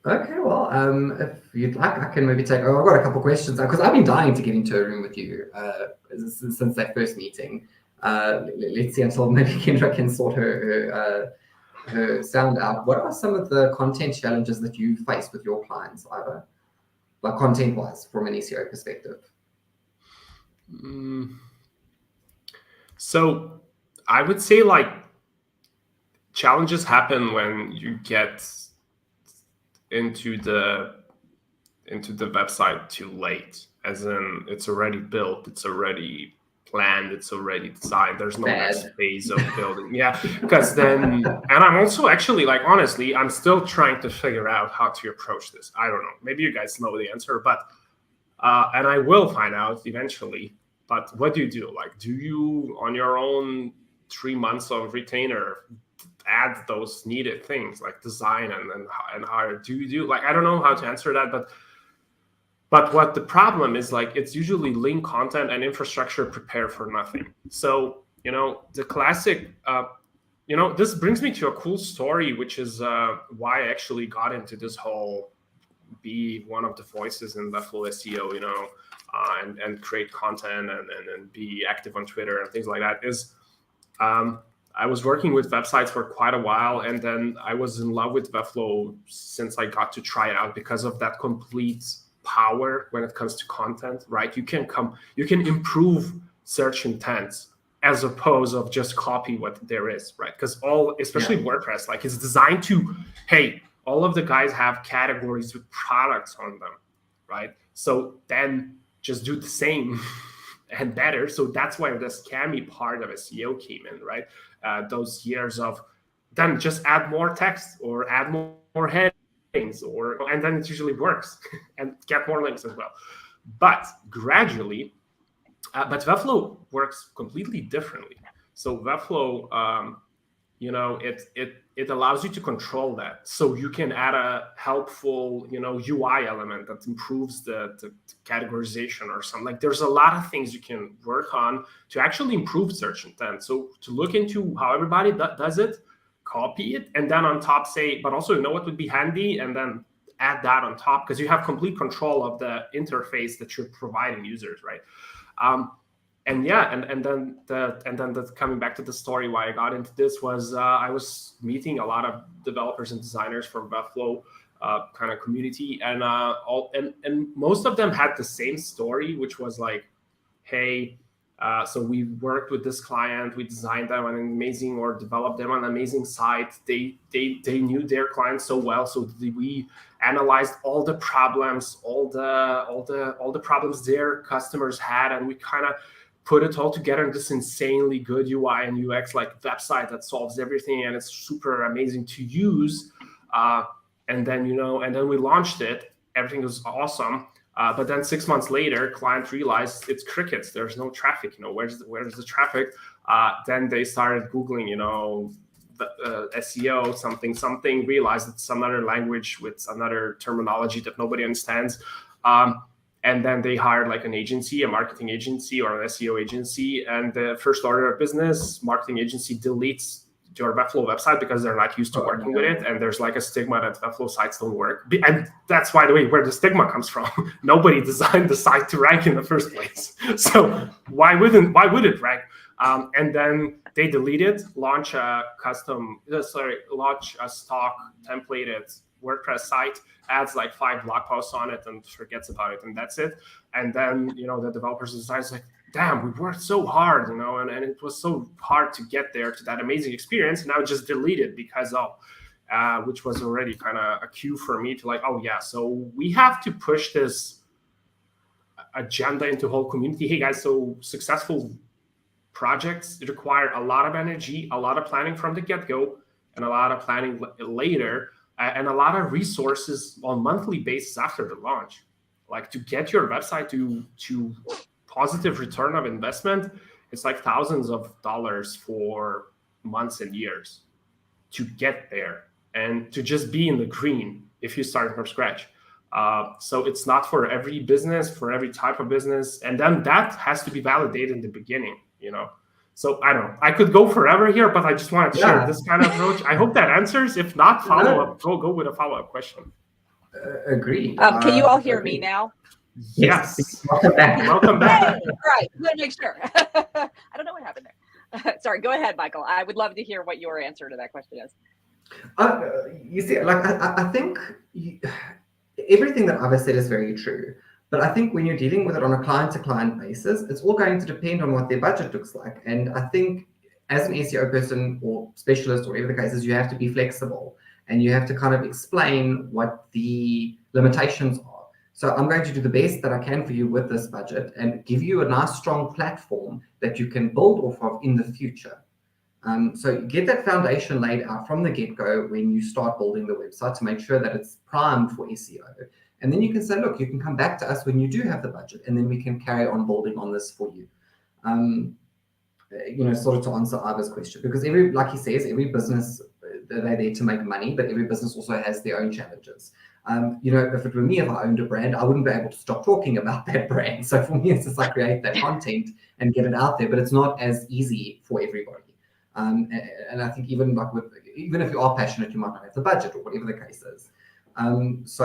Okay, well, if you'd like, I can maybe take... I've got a couple questions, because I've been dying to get into a room with you since that first meeting. Let's see until maybe Kendra can sort her sound out. What are some of the content challenges that you face with your clients, Aiva? Like content-wise, from an SEO perspective? So I would say like challenges happen when you get into the website too late, as in it's already built, it's already planned, it's already designed. There's no next phase of building. Yeah, because then, and I'm also actually like, honestly, I'm still trying to figure out how to approach this. I don't know. Maybe you guys know the answer, but and I will find out eventually. But what do you do? Like, do you on your own 3 months of retainer add those needed things like design and hire? Do you do, like, I don't know how to answer that, but But what the problem is, like, it's usually link content and infrastructure prepared for nothing. So, the classic, this brings me to a cool story, which is why I actually got into this whole be one of the voices in Webflow SEO, and create content and be active on Twitter and things like that. Is I was working with websites for quite a while, and then I was in love with Webflow since I got to try it out because of that complete power when it comes to content, right? You can improve search intents as opposed of just copy what there is, right? Because especially WordPress, like, it's designed to, hey, all of the guys have categories with products on them, right? So then just do the same and better. So that's why the scammy part of SEO came in, right? Those years of then just add more text or add more headings, and then it usually works and get more links as well. But gradually, but Webflow works completely differently. So Webflow, it allows you to control that. So you can add a helpful, UI element that improves the categorization or something. Like, there's a lot of things you can work on to actually improve search intent. So to look into how everybody does it, copy it, and then on top say, but also, what would be handy, and then add that on top, because you have complete control of the interface that you're providing users, right? And then coming back to the story, why I got into this was I was meeting a lot of developers and designers from Webflow kind of community, and most of them had the same story, which was like, hey, so we worked with this client, we designed them an amazing, or developed them an amazing site. They knew their clients so well, so we analyzed all the problems, all the problems their customers had, and we kind of put it all together in this insanely good UI and UX, like, website that solves everything, and it's super amazing to use. And then we launched it. Everything was awesome. But then 6 months later, client realized it's crickets. There's no traffic. Where's the traffic? Then they started Googling, SEO, something, realized it's some other language with another terminology that nobody understands. And then they hired like an agency, a marketing agency or an SEO agency. And the first order of business, marketing agency deletes your Webflow website because they're not used to working with it. And there's like a stigma that Webflow sites don't work. And that's, by the way, where the stigma comes from. Nobody designed the site to rank in the first place. So why would it rank? And then they delete it, launch a stock templated WordPress site, adds like 5 blog posts on it and forgets about it, and that's it. And then the developers decide, like, damn, we worked so hard, and it was so hard to get there to that amazing experience. Now just delete it because of which was already kind of a cue for me to like, oh yeah, so we have to push this agenda into whole community. Hey guys, so successful projects require a lot of energy, a lot of planning from the get-go, and a lot of planning later, and a lot of resources on monthly basis after the launch. Like, to get your website to positive return of investment, it's like thousands of dollars for months and years to get there, and to just be in the green if you start from scratch. So it's not for every business, for every type of business, and then that has to be validated in the beginning. So I don't know. I could go forever here, but I just wanted to share this kind of approach. I hope that answers. If not, follow up. Go with a follow-up question. Agreed. Can you all hear me now? Yes. Welcome back. Welcome back. Hey, right. Let me make sure. I don't know what happened there. Sorry. Go ahead, Michael. I would love to hear what your answer to that question is. You see, like, I think everything that Ava said is very true. But I think when you're dealing with it on a client-to-client basis, it's all going to depend on what their budget looks like. And I think as an SEO person or specialist, or whatever the case is, you have to be flexible, and you have to kind of explain what the limitations are. So I'm going to do the best that I can for you with this budget and give you a nice, strong platform that you can build off of in the future. So get that foundation laid out from the get-go when you start building the website to make sure that it's primed for SEO. And then you can say, look, you can come back to us when you do have the budget, and then we can carry on building on this for you. Sort of to answer Iva's question, because like he says, every business, they're there to make money, but every business also has their own challenges. If it were me, if I owned a brand, I wouldn't be able to stop talking about that brand. So for me, it's just like create that content and get it out there, but it's not as easy for everybody. And I think even if you are passionate, you might not have the budget or whatever the case is. It's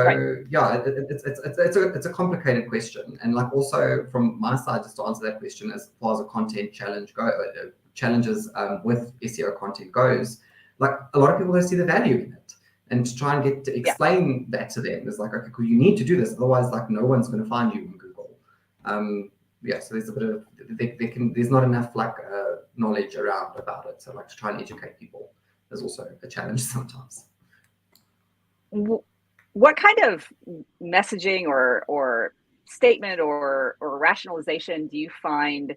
a complicated question. And like also from my side, just to answer that question, as far as a content challenges with SEO content goes, like a lot of people don't see the value in it. And to try and get to explain that to them is like, okay, cool, you need to do this, otherwise like no one's going to find you in Google. So there's a bit of there's not enough like knowledge around about it. So like to try and educate people is also a challenge sometimes. What kind of messaging or statement or rationalization do you find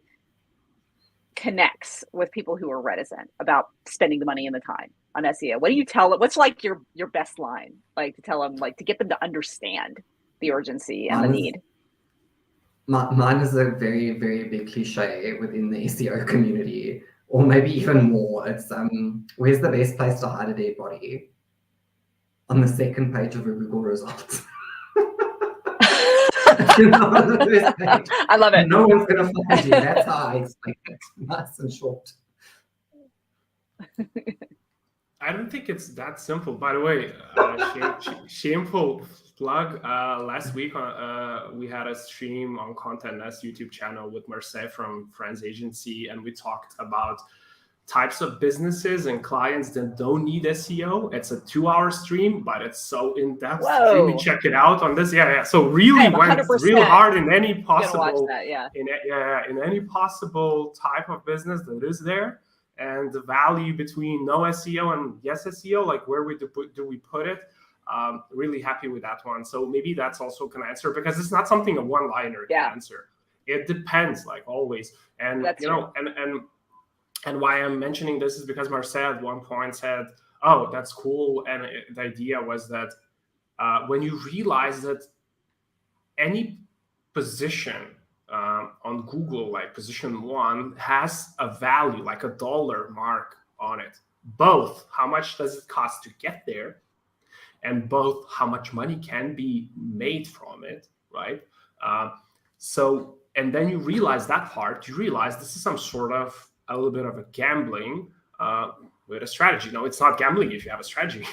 connects with people who are reticent about spending the money and the time on SEO? What do you tell them? What's like your best line, like to tell them, like to get them to understand the urgency and the need? Mine is a very, very big cliche within the SEO community, or maybe even more. It's where's the best place to hide a dead body? On the second page of a Google result. I love it. No one's going to find you. That's how I explain it. Nice and short. I don't think it's that simple. By the way, shameful plug. Last week, we had a stream on Content Nest YouTube channel with Marseille from Friends Agency, and we talked about types of businesses and clients that don't need SEO. It's a 2-hour stream, but it's so in-depth. Really check it out on this. Yeah. So really went real hard in any possible, in any possible type of business that is there, and the value between no SEO and yes SEO, like where do we put it? Really happy with that one. So maybe that's also can answer, because it's not something a one-liner can answer. It depends, like always. And that's and why I'm mentioning this is because Marcel at one point said, oh, that's cool. And the idea was that when you realize that any position on Google, like position 1, has a value, like a dollar mark on it, both how much does it cost to get there, and both how much money can be made from it, right? And then you realize that part, you realize this is some sort of a little bit of a gambling with a strategy. No, it's not gambling if you have a strategy.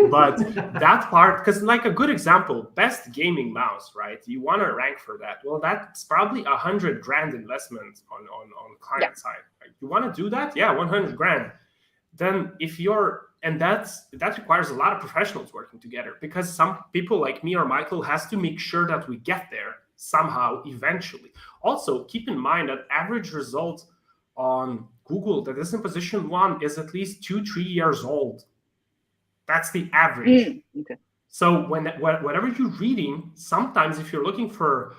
But that part, because like a good example, best gaming mouse, right? You want to rank for that. Well, that's probably $100,000 investment on client side. Right? You want to do that? Yeah, $100,000. Then that requires a lot of professionals working together, because some people like me or Michael has to make sure that we get there somehow eventually. Also, keep in mind that average result on Google that is in position 1 is at least 2-3 years old. That's the average. Okay. So whatever you're reading, sometimes if you're looking for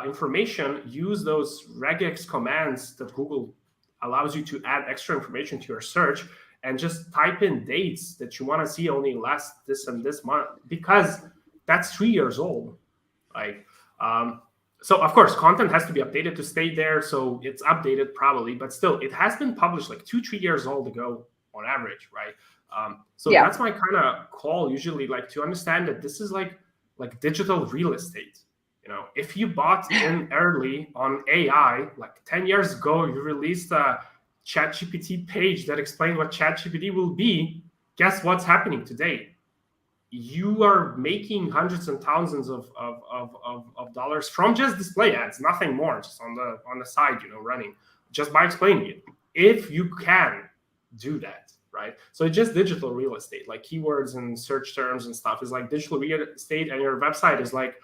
information, use those regex commands that Google allows you to add extra information to your search, and just type in dates that you want to see only last this and this month, because that's 3 years old. Like, so of course, content has to be updated to stay there. So it's updated probably, but still it has been published like 2-3 years old ago on average, right? That's my kind of call usually, like to understand that this is like digital real estate. If you bought in early on AI, like 10 years ago, you released a ChatGPT page that explained what ChatGPT will be. Guess what's happening today? You are making hundreds and thousands of dollars from just display ads, nothing more, just on the side, running, just by explaining it. If you can do that, right? So it's just digital real estate, like keywords and search terms and stuff is like digital real estate, and your website is like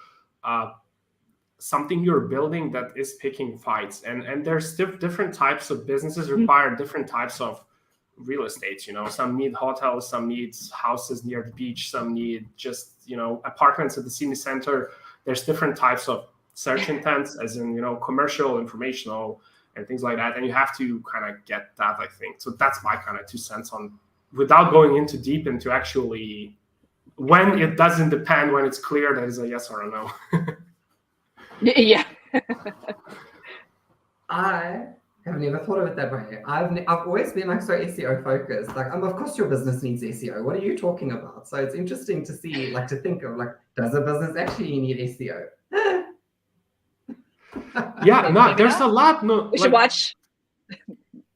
something you're building that is picking fights. And there's different types of businesses require different types of real estate. Some need hotels, some need houses near the beach, some need just apartments at the city center. There's different types of search intents, as in commercial, informational, and things like that. And you have to kind of get that, I think. So that's my kind of 2 cents on, without going into deep into actually when it doesn't depend, when it's clear that is a yes or a no. Yeah. I I've never thought of it that way. I've always been like so SEO focused. Like, of course your business needs SEO. What are you talking about? So it's interesting to see, like, to think of, like, does a business actually need SEO? Yeah, no, Maybe there's not. a lot. No, We should watch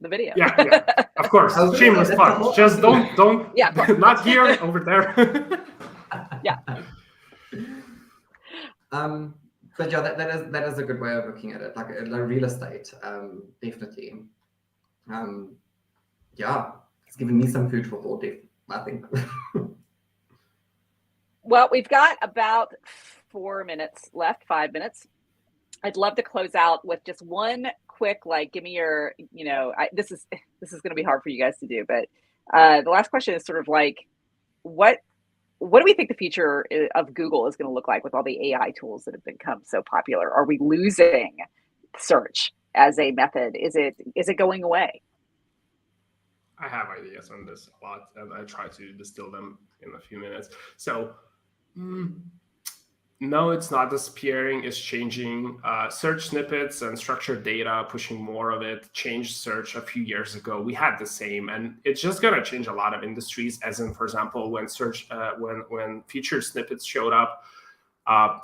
the video. Yeah, of course. I was gonna Shameless say, that's the plug. whole Just don't. Yeah, of course. Not here, over there. Yeah. But yeah, that is a good way of looking at it. Like real estate, definitely. Yeah, it's given me some food for thought, I think. Well, we've got about 4 minutes left, 5 minutes. I'd love to close out with just one quick, like, give me your, this is going to be hard for you guys to do, but the last question is sort of like, what do we think the future of Google is going to look like with all the AI tools that have become so popular? Are we losing search as a method? Is it going away? I have ideas on this a lot, and I try to distill them in a few minutes. So, no, it's not disappearing. It's changing. Search snippets and structured data, pushing more of it, changed search a few years ago. We had the same, and it's just going to change a lot of industries. As in, for example, when search, when featured snippets showed up,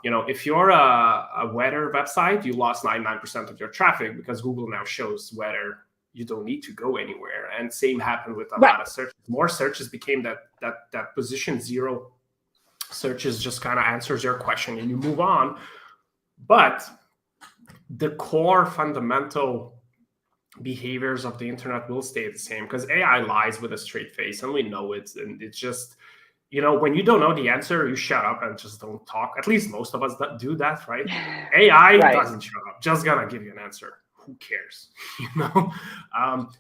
if you're a weather website, you lost 99% of your traffic because Google now shows weather. You don't need to go anywhere. And same happened with a lot of searches. More searches became that position zero searches just kind of answers your question and you move on. But the core fundamental behaviors of the internet will stay the same because AI lies with a straight face and we know it. And it's just, when you don't know the answer, you shut up and just don't talk. At least most of us do that, right? AI doesn't shut up, just gonna give you an answer. Who cares?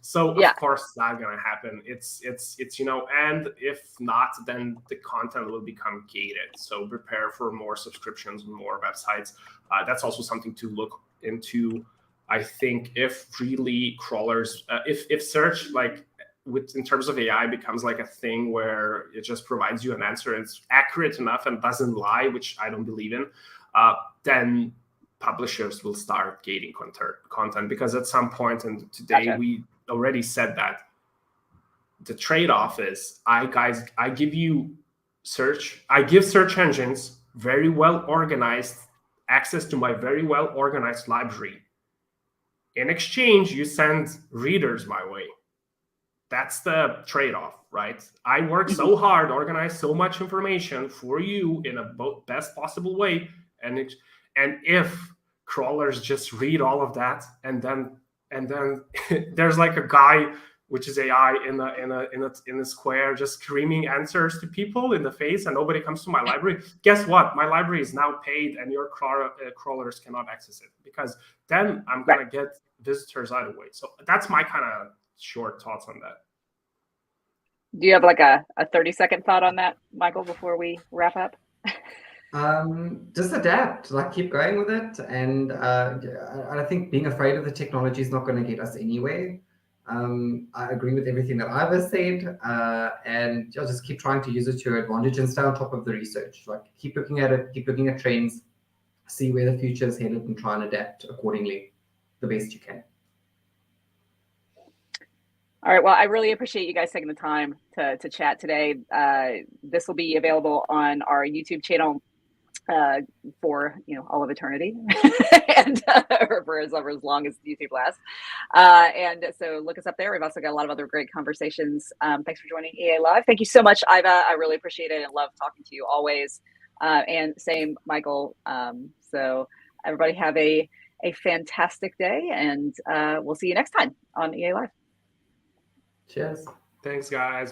So of course it's not gonna happen. It's and if not, then the content will become gated. So prepare for more subscriptions, more websites. That's also something to look into. I think if really crawlers, if search in terms of AI becomes like a thing where it just provides you an answer, it's accurate enough and doesn't lie, which I don't believe in, then publishers will start gating content because at some point, and today we already said that the trade-off is I give search engines very well organized access to my very well organized library. In exchange, you send readers my way. That's the trade-off, right? I work so hard, organize so much information for you in a best possible way, and if crawlers just read all of that, and then there's like a guy, which is AI, in a square, just screaming answers to people in the face, and nobody comes to my library. Guess what? My library is now paid, and your crawlers cannot access it because then I'm gonna get visitors either way. So that's my kind of short thoughts on that. Do you have like a 30-second thought on that, Michael, before we wrap up? Just adapt, keep going with it. And I think being afraid of the technology is not going to get us anywhere. I agree with everything that Aiva said, and just keep trying to use it to your advantage and stay on top of the research. Keep looking at it, keep looking at trends, see where the future is headed, and try and adapt accordingly the best you can. All right. Well, I really appreciate you guys taking the time to chat today. This will be available on our YouTube channel for all of eternity and or for as long as YouTube lasts. And so look us up there. We've also got a lot of other great conversations. Thanks for joining EA Live. Thank you so much, Aiva. I really appreciate it and love talking to you always. And same, Michael. So everybody have a fantastic day, and we'll see you next time on EA Live. Cheers. Thanks, guys.